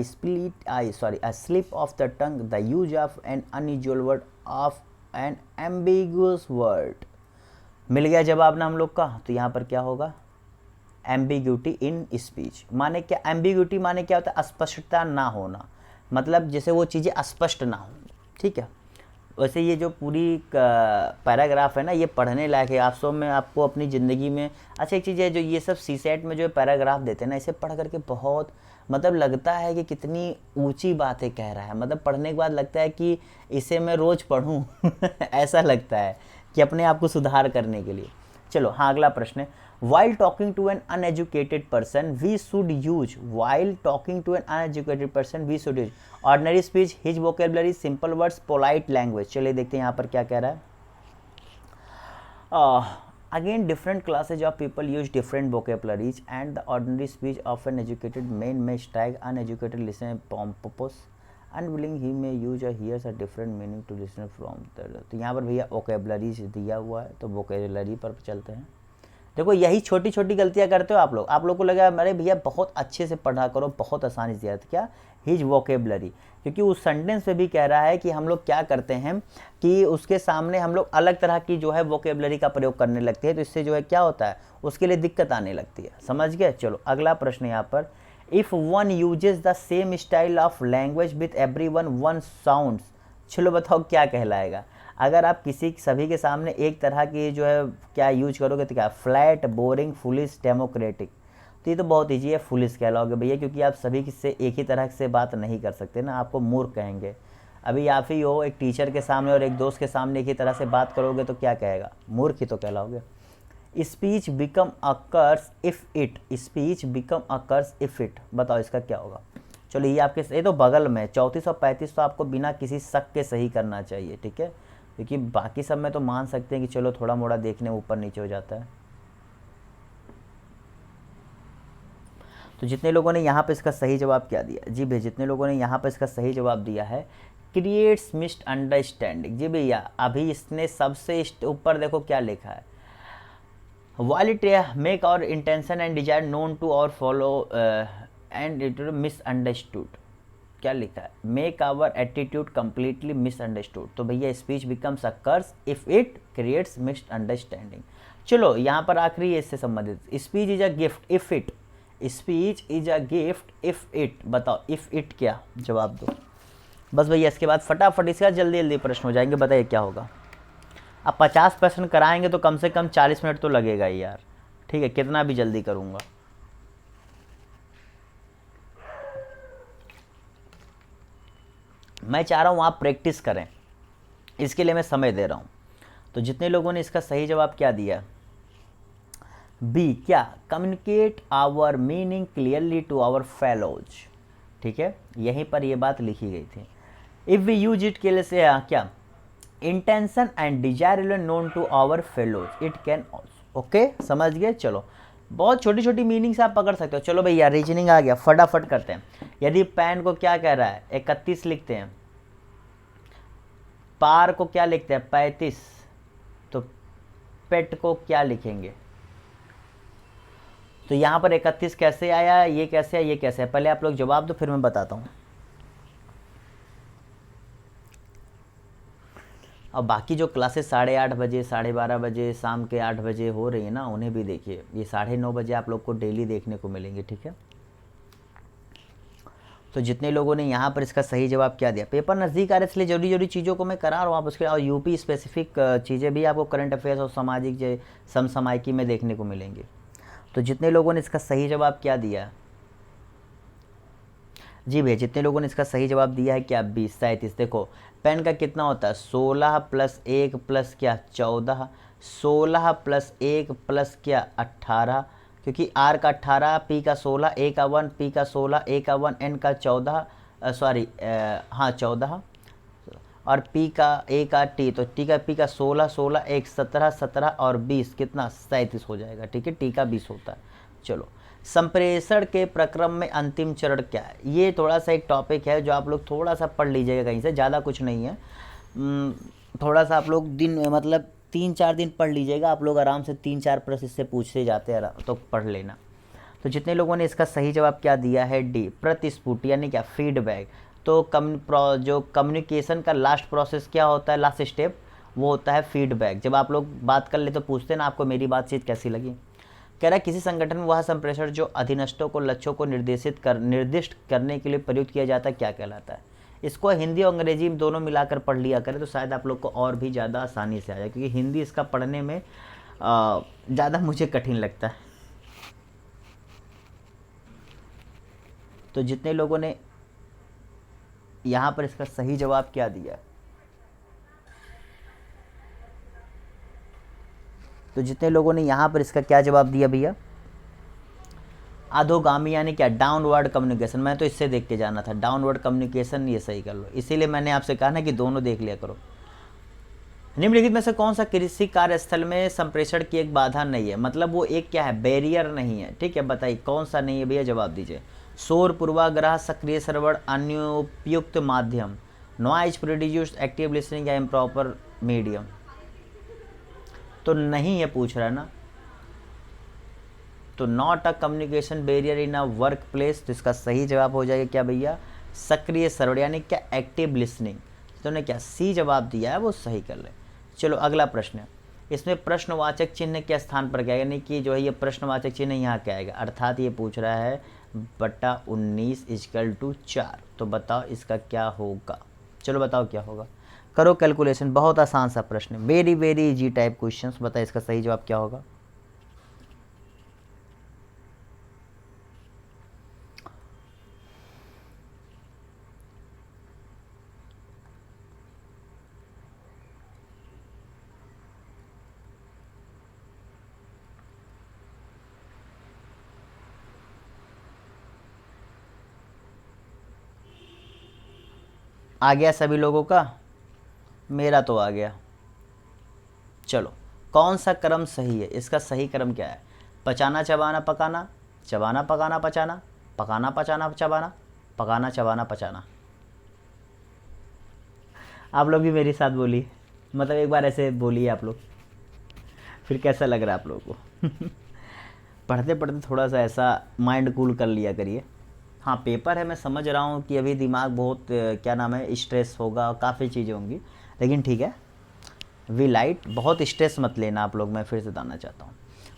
slip of the tongue, the use of an unusual word, of an ambiguous word। मिल गया जवाब ना हम लोग का। तो यहाँ पर क्या होगा, एम्बिग्यूटी इन स्पीच। माने क्या, एम्बिग्यूटी माने क्या होता है, अस्पष्टता ना होना, मतलब जैसे वो चीज़ें अस्पष्ट ना हो, ठीक है। वैसे ये जो पूरी पैराग्राफ है ना, ये पढ़ने लायक है। आप में आपको अपनी ज़िंदगी में अच्छा एक चीज़ है, जो ये सब सीसेट में जो पैराग्राफ देते हैं ना, इसे पढ़ करके बहुत मतलब लगता है कि कितनी ऊंची बातें कह रहा है। मतलब पढ़ने के बाद लगता है कि इसे मैं रोज़ पढ़ूं ऐसा लगता है कि अपने आप को सुधार करने के लिए। चलो हाँ, अगला प्रश्न है। While talking to an uneducated person, we should use, while talking to an uneducated person, we should use ordinary speech, his vocabulary, simple words, polite language। चलिए देखते हैं यहाँ पर क्या कह रहा है। Again, different classes of people use different vocabularies, and the ordinary speech of an educated man may strike uneducated listener pompous, unwilling he may use or hears a different meaning to listener from the। तो यहाँ पर भैया vocabularies दिया हुआ है, तो vocabulary पर चलते हैं। देखो यही छोटी छोटी गलतियां करते हो आप लोग को लगा अरे भैया बहुत अच्छे से पढ़ा करो, बहुत आसानी से आता क्या, हिज वोकेबलरी। क्योंकि उस सेंटेंस में भी कह रहा है कि हम लोग क्या करते हैं कि उसके सामने हम लोग अलग तरह की जो है वोकेबलरी का प्रयोग करने लगते हैं, तो इससे जो है क्या होता है, उसके लिए दिक्कत आने लगती है। समझ गए। चलो अगला प्रश्न यहाँ पर। If one uses the same style of language with every one sounds, चलो बताओ क्या कहलाएगा। अगर आप सभी के सामने एक तरह की जो है क्या यूज करोगे तो क्या, फ्लैट, बोरिंग, फुलिश, डेमोक्रेटिक। तो ये तो बहुत ईजी है, फुलिश कहलाओगे भैया, क्योंकि आप सभी से एक ही तरह से बात नहीं कर सकते ना, आपको मूर्ख कहेंगे। अभी आप ही हो एक टीचर के सामने और एक दोस्त के सामने एक ही तरह से बात करोगे तो क्या कहेगा, मूर्ख ही तो कहलाओगे। Speech become a curse if it, speech become a curse if it, बताओ इसका क्या होगा। चलो ये आपके, ये तो बगल में 34 और 35 तो आपको बिना किसी शक के सही करना चाहिए, ठीक है, क्योंकि बाकी सब में तो मान सकते हैं कि चलो थोड़ा मोड़ा देखने ऊपर नीचे हो जाता है। तो जितने लोगों ने यहाँ पे इसका सही जवाब क्या दिया, जी भैया जितने लोगों ने यहाँ पे इसका सही जवाब दिया है, क्रिएट्स मिसअंडरस्टैंडिंग। जी भैया अभी इसने सबसे ऊपर देखो क्या लिखा है, while it make our intention and desire known to our follow and it misunderstood। क्या लिखा है, make our attitude completely misunderstood. तो भैया speech becomes a curse if it creates misunderstanding. चलो यहाँ पर आखिरी इससे संबंधित, speech is a gift if it, speech is a gift if it, बताओ इफ इट क्या, जवाब दो बस भैया। इसके बाद फटाफट इसका जल्दी जल्दी प्रश्न हो जाएंगे, बताइए क्या होगा। अब 50 प्रश्न कराएंगे तो कम से कम 40 मिनट तो लगेगा ही यार, ठीक है, कितना भी जल्दी करूँगा। मैं चाह रहा हूँ आप प्रैक्टिस करें, इसके लिए मैं समय दे रहा हूँ। तो जितने लोगों ने इसका सही जवाब क्या दिया, बी, क्या, communicate our meaning clearly to our fellows, ठीक है, यहीं पर ये बात लिखी गई थी। इफ़ वी यूज इट के लिए से क्या, intention and desire known to our fellows it can also. Okay समझ गए। चलो बहुत छोटी छोटी मीनिंग्स आप पकड़ सकते हो। चलो भैया रीजनिंग आ गया, फटाफट करते हैं। यदि पैन को क्या कह रहा है 31 लिखते हैं, पार को क्या लिखते हैं 35, तो पेट को क्या लिखेंगे। तो यहाँ पर 31 कैसे आया, ये कैसे आया, ये कैसे है, पहले आप लोग जवाब दो फिर मैं बताता हूँ। अब बाकी जो क्लासेस 8:30 बजे, 12:30 बजे, शाम के 8 बजे हो रही है ना, उन्हें भी देखिए, ये 9:30 बजे आप लोग को डेली देखने को मिलेंगे, ठीक है। तो जितने लोगों ने यहाँ पर इसका सही जवाब क्या दिया, पेपर नज़दीक आ रहा है इसलिए जरूरी जरूरी चीज़ों को मैं करा रहा हूँ। आप उसके और यूपी स्पेसिफिक चीज़ें भी आपको करंट अफेयर्स और सामाजिक समसामयिकी में देखने को मिलेंगी। तो जितने लोगों ने इसका सही जवाब क्या दिया, जी भैया जितने लोगों ने इसका सही जवाब दिया है क्या, 20 37। देखो पेन का कितना होता है 16 + 1 + क्या 14, 16 प्लस 1 प्लस क्या 18, क्योंकि आर का 18, पी का 16, ए का 1, पी का 16, ए का 1, एन का 14, सॉरी हाँ 14, और पी का ए का टी, तो टी का पी का 16, 16 एक 17, 17 और 20 कितना 37 हो जाएगा। ठीक है, टी का 20 होता है। चलो, संप्रेषण के प्रक्रम में अंतिम चरण क्या है? ये थोड़ा सा एक टॉपिक है जो आप लोग थोड़ा सा पढ़ लीजिएगा कहीं से, ज़्यादा कुछ नहीं है। थोड़ा सा आप लोग दिन मतलब 3-4 दिन पढ़ लीजिएगा, आप लोग आराम से 3-4 प्रश्न इससे पूछते जाते हैं, तो पढ़ लेना। तो जितने लोगों ने इसका सही जवाब क्या दिया है, डी, प्रतिस्फुट यानी क्या फीडबैक। तो जो कम्युनिकेशन का लास्ट प्रोसेस क्या होता है, लास्ट स्टेप, वो होता है फीडबैक। जब आप लोग बात कर ले तो पूछते हैं ना आपको मेरी बातचीत कैसी लगी। कह रहा है किसी संगठन में वह संप्रेषण जो अधीनस्थों को लक्ष्यों को निर्दिष्ट करने के लिए प्रयुक्त किया जाता है क्या कहलाता है? इसको हिंदी और अंग्रेजी में दोनों मिलाकर पढ़ लिया करें तो शायद आप लोग को और भी ज़्यादा आसानी से आ जाए, क्योंकि हिंदी इसका पढ़ने में ज़्यादा मुझे कठिन लगता है। तो जितने लोगों ने यहाँ पर इसका सही जवाब क्या दिया, तो जितने लोगों ने यहाँ पर इसका क्या जवाब दिया भैया, अधोगामी यानी क्या डाउनवर्ड कम्युनिकेशन। मैं तो इससे देख के जाना था, डाउनवर्ड कम्युनिकेशन, ये सही कर लो। इसीलिए मैंने आपसे कहा ना कि दोनों देख लिया करो। निम्नलिखित में से कौन सा कृषि कार्यस्थल में संप्रेषण की एक बाधा नहीं है? मतलब वो एक क्या है, बैरियर नहीं है। ठीक है, बताइए कौन सा नहीं है भैया, जवाब दीजिए। शोर, पूर्वाग्रह, सक्रिय श्रवण, अनुपयुक्त माध्यम, नॉइज प्रोड्यूस्ड, एक्टिव लिसनिंग या इम्प्रॉपर मीडियम। तो नहीं है पूछ रहा है ना, तो not a communication barrier in a work place. तो इसका सही जवाब हो जाएगा क्या भैया, सक्रिय श्रवण यानी क्या एक्टिव लिसनिंग। तो ने क्या सी जवाब दिया है वो सही कर ले। चलो अगला प्रश्न है, इसमें प्रश्नवाचक चिन्ह के स्थान पर क्या है, यानी कि जो है ये प्रश्नवाचक चिन्ह यहाँ क्या आएगा, अर्थात ये पूछ रहा है बटा 19 = 4। तो बताओ इसका क्या होगा। चलो बताओ क्या होगा, करो कैलकुलेशन। बहुत आसान सा प्रश्न, very very easy type question. बताओ इसका सही जवाब क्या होगा। आ गया सभी लोगों का, मेरा तो आ गया। चलो, कौन सा क्रम सही है, इसका सही क्रम क्या है, पचाना चबाना पकाना, चबाना पकाना पचाना, पकाना पचाना चबाना, पकाना चबाना पचाना। आप लोग भी मेरे साथ बोलिए, मतलब एक बार ऐसे बोलिए आप लोग, फिर कैसा लग रहा है आप लोगों को। पढ़ते पढ़ते थोड़ा सा ऐसा माइंड कूल कर लिया करिए। हाँ पेपर है, मैं समझ रहा हूँ कि अभी दिमाग बहुत क्या नाम है स्ट्रेस होगा, काफ़ी चीज़ें होंगी, लेकिन ठीक है, वी लाइट, बहुत स्ट्रेस मत लेना आप लोग, मैं फिर से बताना चाहता हूँ।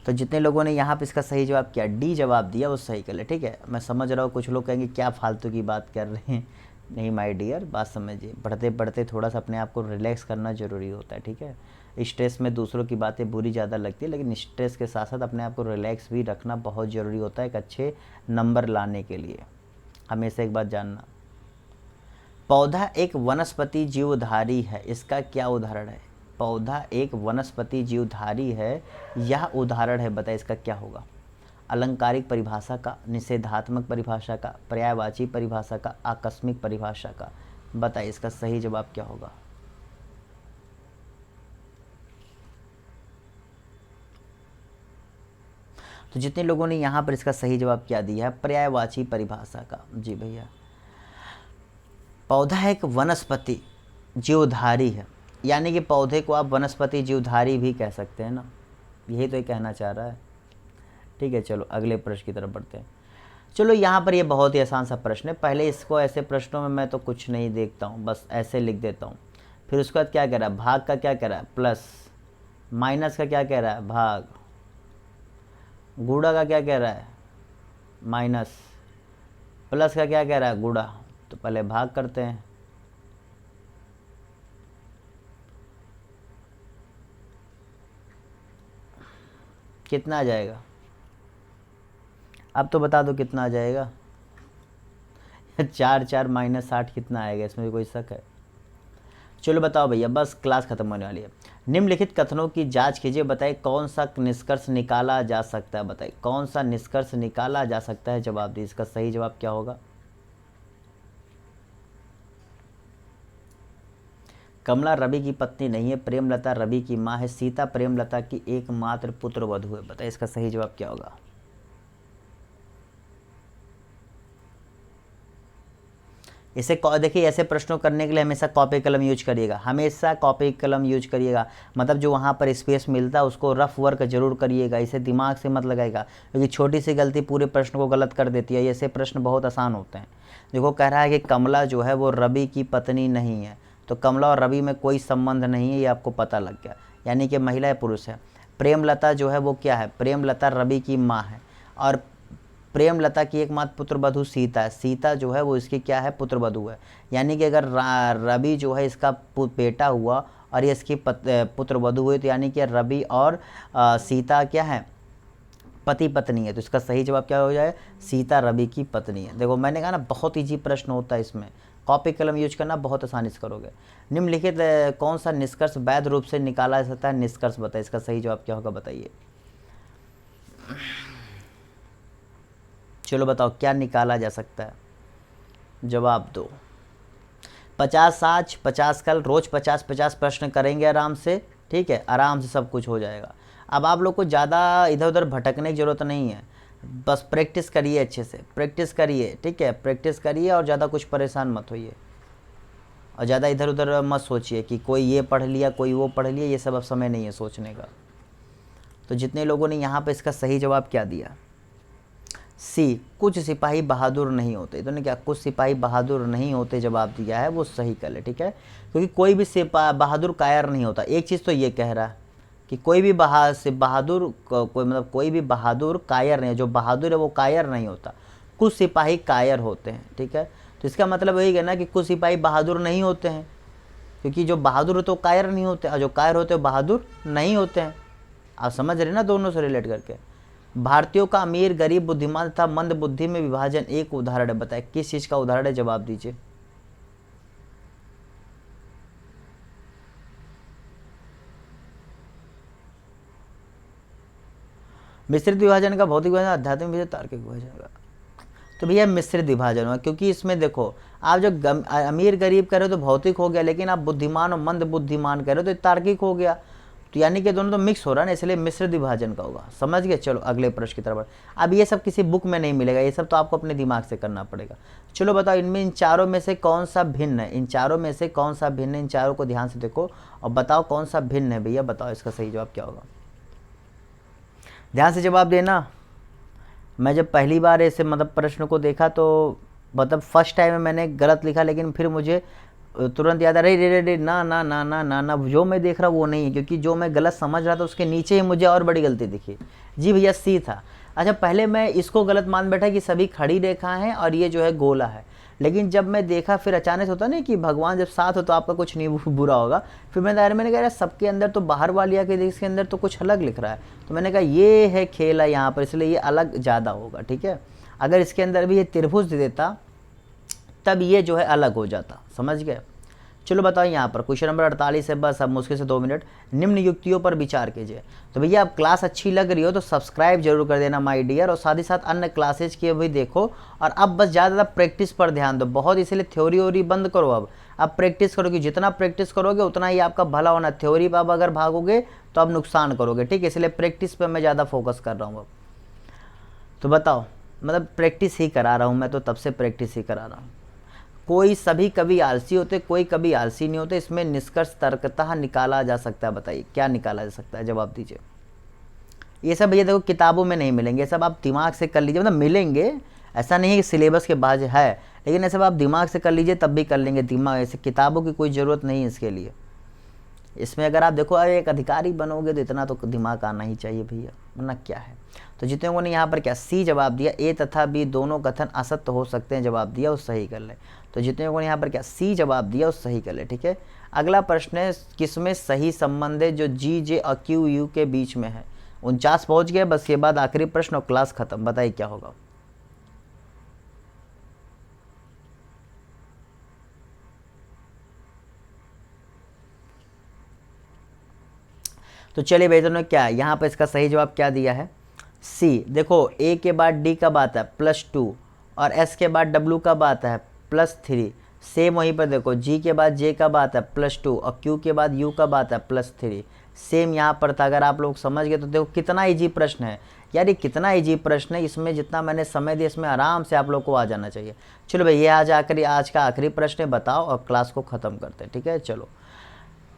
तो जितने लोगों ने यहाँ पे इसका सही जवाब किया, डी जवाब दिया, वो सही कर ले। ठीक है, मैं समझ रहा हूँ कुछ लोग कहेंगे क्या फालतू की बात कर रहे हैं, नहीं माय डियर, बात समझिए। पढ़ते पढ़ते थोड़ा सा अपने आप को रिलैक्स करना ज़रूरी होता है। ठीक है, स्ट्रेस में दूसरों की बातें बुरी ज़्यादा लगती है, लेकिन स्ट्रेस के साथ साथ अपने आप को रिलैक्स भी रखना बहुत ज़रूरी होता है एक अच्छे नंबर लाने के लिए। हमेशा एक बात जानना, पौधा एक वनस्पति जीवधारी है, इसका क्या उदाहरण है? पौधा एक वनस्पति जीवधारी है, यह उदाहरण है, बताइए इसका क्या होगा। अलंकारिक परिभाषा का, निषेधात्मक परिभाषा का, पर्यायवाची परिभाषा का, आकस्मिक परिभाषा का। बताइए इसका सही जवाब क्या होगा। तो जितने लोगों ने यहाँ पर इसका सही जवाब क्या दिया है, पर्यायवाची परिभाषा का। जी भैया, पौधा एक वनस्पति जीवधारी है, यानी कि पौधे को आप वनस्पति जीवधारी भी कह सकते हैं ना, यही तो ये कहना चाह रहा है। ठीक है, चलो अगले प्रश्न की तरफ बढ़ते हैं। चलो यहाँ पर ये बहुत ही आसान सा प्रश्न है, पहले इसको ऐसे प्रश्नों में मैं तो कुछ नहीं देखता हूँ, बस ऐसे लिख देता हूँ। फिर उसके बाद क्या कह रहा है, भाग का क्या कह रहा है, प्लस, माइनस का क्या कह रहा है, भाग, गुणा का क्या कह रहा है, माइनस, प्लस का क्या कह रहा है, गुणा। तो पहले भाग करते हैं, कितना आ जाएगा, अब तो बता दो कितना आ जाएगा। 4 4 -8 कितना आएगा, इसमें भी कोई शक है? चलो बताओ भैया, बस क्लास खत्म होने वाली है। निम्नलिखित कथनों की जांच कीजिए, बताइए कौन सा निष्कर्ष निकाला जा सकता है, बताइए कौन सा निष्कर्ष निकाला जा सकता है, जवाब दीजिए। इसका सही जवाब क्या होगा? कमला रवि की पत्नी नहीं है, प्रेमलता रवि की माँ है, सीता प्रेमलता की एकमात्र पुत्र वधू है। बताइए इसका सही जवाब क्या होगा? इसे देखिए, ऐसे प्रश्नों करने के लिए हमेशा कॉपी कलम यूज करिएगा, हमेशा कॉपी कलम यूज करिएगा। मतलब जो वहाँ पर स्पेस मिलता है उसको रफ वर्क जरूर करिएगा, इसे दिमाग से मत लगाएगा, क्योंकि छोटी सी गलती पूरे प्रश्न को गलत कर देती है। ऐसे प्रश्न बहुत आसान होते हैं। देखो, कह रहा है कि कमला जो है वो रवि की पत्नी नहीं है, तो कमला और रवि में कोई संबंध नहीं है, ये आपको पता लग गया, यानी कि महिला या पुरुष है। प्रेमलता जो है वो क्या है? प्रेमलता रवि की माँ है, और प्रेमलता की एकमात्र पुत्र वधू सीता है। सीता जो है वो इसकी क्या है? पुत्र वधू है। यानी कि अगर रवि जो है इसका बेटा हुआ और ये इसकी पुत्र वधू हुई, तो यानी कि रवि और सीता क्या है? पति पत्नी है। तो इसका सही जवाब क्या हो जाए? सीता रवि की पत्नी है। देखो, मैंने कहा ना, बहुत ईजी प्रश्न होता है, इसमें कॉपी कलम यूज करना बहुत आसानी से करोगे। निम्नलिखित कौन सा निष्कर्ष वैध रूप से निकाला जा सकता है? निष्कर्ष बताइए, इसका सही जवाब क्या होगा? बताइए, चलो बताओ क्या निकाला जा सकता है, जवाब दो। 50 आज 50 कल, रोज 50-50 प्रश्न करेंगे आराम से, ठीक है, आराम से सब कुछ हो जाएगा। अब आप लोग को ज़्यादा इधर उधर भटकने की ज़रूरत नहीं है, बस प्रैक्टिस करिए, अच्छे से प्रैक्टिस करिए, ठीक है, प्रैक्टिस करिए और ज़्यादा कुछ परेशान मत होइए, और ज़्यादा इधर उधर मत सोचिए कि कोई ये पढ़ लिया कोई वो पढ़ लिया, ये सब अब समय नहीं है सोचने का। तो जितने लोगों ने यहाँ पर इसका सही जवाब क्या दिया? सी, कुछ सिपाही बहादुर नहीं होते। तो ने क्या कुछ सिपाही बहादुर नहीं होते जवाब दिया है, वो सही कर ले, ठीक है, क्योंकि कोई भी बहादुर कायर नहीं होता। एक चीज़ तो ये कह रहा है कि कोई भी बहादुर कोई मतलब कोई भी बहादुर कायर नहीं है, जो बहादुर है वो कायर नहीं होता, कुछ सिपाही कायर होते हैं, ठीक है। तो इसका मतलब यही है ना कि कुछ सिपाही बहादुर नहीं होते हैं, क्योंकि जो बहादुर होते वो कायर नहीं होते, और जो कायर होते वो बहादुर नहीं होते हैं। आप समझ रहे ना, दोनों से रिलेट करके। भारतीयों का अमीर गरीब बुद्धिमान तथा मंद बुद्धि में विभाजन एक उदाहरण है, बताए किस चीज का उदाहरण है, जवाब दीजिए। मिश्रित विभाजन का भौतिक विभाजन, आध्यात्मिक विभाजन, तार्किक विभाजन का। तो भैया मिश्रित विभाजन हुआ, क्योंकि इसमें देखो, आप जो अमीर गरीब कह रहे हो तो भौतिक हो गया, लेकिन आप बुद्धिमान और मंद बुद्धिमान कह रहे हो तो तार्किक हो गया। तो यानी कि दोनों तो मिक्स हो रहा है ना, इसलिए मिश्रित विभाजन का होगा। समझ गए? चलो अगले प्रश्न की तरफ। अब ये सब किसी बुक में नहीं मिलेगा, ये सब तो आपको अपने दिमाग से करना पड़ेगा। चलो बताओ, इनमें इन चारों में से कौन सा भिन्न है? इन चारों में से कौन सा भिन्न है? इन चारों को ध्यान से देखो और बताओ कौन सा भिन्न है। भैया बताओ इसका सही जवाब क्या होगा? ध्यान से जवाब देना। मैं जब पहली बार ऐसे मतलब प्रश्न को देखा तो मतलब फर्स्ट टाइम में मैंने गलत लिखा, लेकिन फिर मुझे तुरंत याद आ रही, रे रे रे ना ना ना ना ना ना, जो मैं देख रहा वो नहीं है, क्योंकि जो मैं गलत समझ रहा था उसके नीचे ही मुझे और बड़ी गलती दिखी। जी भैया, सी था। अच्छा, पहले मैं इसको गलत मान बैठा कि सभी खड़ी रेखा हैं और ये जो है गोला है, लेकिन जब मैं देखा फिर अचानक से होता नहीं कि भगवान जब साथ हो तो आपका कुछ नहीं बुरा होगा। फिर मैंने कहा सबके अंदर तो बाहर वालिया के इसके अंदर तो कुछ अलग लिख रहा है, तो मैंने कहा ये है खेल है यहाँ पर, इसलिए ये अलग ज़्यादा होगा, ठीक है। अगर इसके अंदर भी ये त्रिभुज दे देता तब ये जो है अलग हो जाता, समझ गए। चलो बताओ यहाँ पर क्वेश्चन नंबर 48 है, बस अब मुश्किल से 2 मिनट। निम्न युक्तियों पर विचार कीजिए। तो भैया अब क्लास अच्छी लग रही हो तो सब्सक्राइब जरूर कर देना माय डियर, और साथ ही साथ अन्य क्लासेज की भी देखो। और अब बस ज़्यादा प्रैक्टिस पर ध्यान दो, बहुत इसलिए थ्योरी वोरी बंद करो, अब प्रैक्टिस करो, कि जितना प्रैक्टिस करोगे उतना ही आपका भला होना। थ्योरी पर अब अगर भागोगे तो अब नुकसान करोगे, ठीक है, इसलिए प्रैक्टिस पर मैं ज़्यादा फोकस कर रहा हूँ अब। तो बताओ, मतलब प्रैक्टिस ही करा रहा हूँ मैं, तो तब से प्रैक्टिस ही करा रहा हूँ। कोई सभी कभी आलसी होते, कोई कभी आलसी नहीं होते, इसमें निष्कर्ष तर्कतः निकाला जा सकता है। बताइए क्या निकाला जा सकता है, जवाब दीजिए। ये सब भैया देखो किताबों में नहीं मिलेंगे, ये सब आप दिमाग से कर लीजिए, मतलब मिलेंगे, ऐसा नहीं है कि सिलेबस के बाद है, लेकिन ऐसा आप दिमाग से कर लीजिए तब भी कर लेंगे। दिमाग ऐसे किताबों की कोई ज़रूरत नहीं है इसके लिए। इसमें अगर आप देखो एक अधिकारी बनोगे तो इतना तो दिमाग आना ही चाहिए भैया, वरना क्या है। तो जितने लोगों ने यहाँ पर क्या सी जवाब दिया, ए तथा बी दोनों कथन असत्य हो सकते हैं, जवाब दिया, वो सही कर ले। तो जितने लोगों ने यहाँ पर क्या सी जवाब दिया वो सही कर ले, ठीक है। अगला प्रश्न है, किसमें सही संबंध है जो जी जे और क्यू यू के बीच में है। 49 पहुँच गए, बस ये बाद आखिरी प्रश्न और क्लास खत्म। बताइए क्या होगा। तो चलिए बेहतर ने क्या यहाँ पर इसका सही जवाब क्या दिया है, सी। देखो ए के बाद डी कब आता है, +2, और एस के बाद डब्ल्यू कब आता है, +3। सेम वहीं पर देखो जी के बाद जे कब आता है, +2, और क्यू के बाद यू कब आता है, +3। सेम यहाँ पर था। अगर आप लोग समझ गए तो देखो कितना इजी प्रश्न है यार, ये कितना इजी प्रश्न है। इसमें जितना मैंने समय दिया इसमें आराम से आप लोग को आ जाना चाहिए। चलो भाई, ये आज का आखिरी प्रश्न है, बताओ, और क्लास को ख़त्म करते हैं। ठीक है, चलो।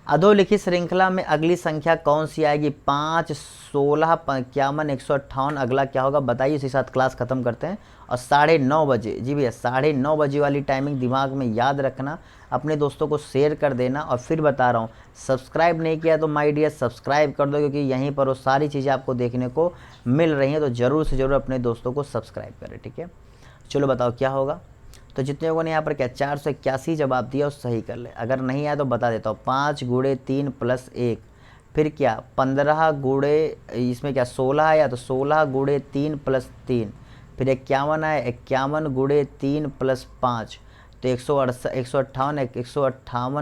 अधोलिखित श्रृंखला में अगली संख्या कौन सी आएगी, 5, 16, 51, 158। अगला क्या होगा बताइए, इसी साथ क्लास खत्म करते हैं। और 9:30 बजे, जी भैया 9:30 वाली टाइमिंग दिमाग में याद रखना, अपने दोस्तों को शेयर कर देना। और फिर बता रहा हूँ, सब्सक्राइब नहीं किया तो माय डियर सब्सक्राइब कर दो, क्योंकि यहीं पर वो सारी चीज़ें आपको देखने को मिल रही हैं। तो ज़रूर से ज़रूर अपने दोस्तों को सब्सक्राइब करें। ठीक है, चलो बताओ क्या होगा। तो जितने लोगों ने यहाँ पर क्या 481 जवाब दिया उस सही कर ले। अगर नहीं आया तो बता देता हूँ, 5 × 3 + 1, फिर क्या 15 गुणे, इसमें क्या 16 आया तो 16 × 3 + 3, फिर 51 आया, 51 × 3 + 5, तो 158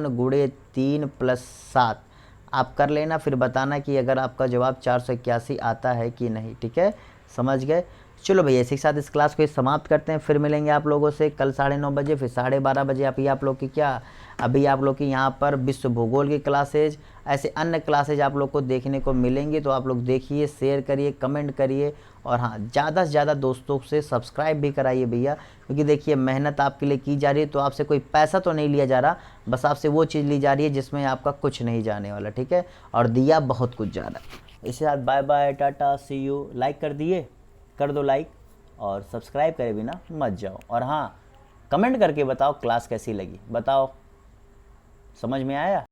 × 3 + 7 आप कर लेना। फिर बताना कि अगर आपका जवाब 481 आता है कि नहीं। ठीक है, समझ गए। चलो भैया, इसी के साथ इस क्लास को समाप्त करते हैं। फिर मिलेंगे आप लोगों से कल 9:30 बजे, फिर 12:30 बजे आप लोग की क्या, अभी आप लोग की यहाँ पर विश्व भूगोल की क्लासेज, ऐसे अन्य क्लासेज आप लोग को देखने को मिलेंगी। तो आप लोग देखिए, शेयर करिए, कमेंट करिए, और हाँ, ज़्यादा से ज़्यादा दोस्तों से सब्सक्राइब भी कराइए भैया, क्योंकि देखिए मेहनत आपके लिए की जा रही है। तो आपसे कोई पैसा तो नहीं लिया जा रहा, बस आपसे वो चीज़ ली जा रही है जिसमें आपका कुछ नहीं जाने वाला। ठीक है, और दिया बहुत कुछ जा रहा है। इसके साथ bye bye, tata, see you. Like कर दिए, कर दो लाइक, और सब्सक्राइब करे बिना मत जाओ। और हाँ, कमेंट करके बताओ क्लास कैसी लगी, बताओ, समझ में आया।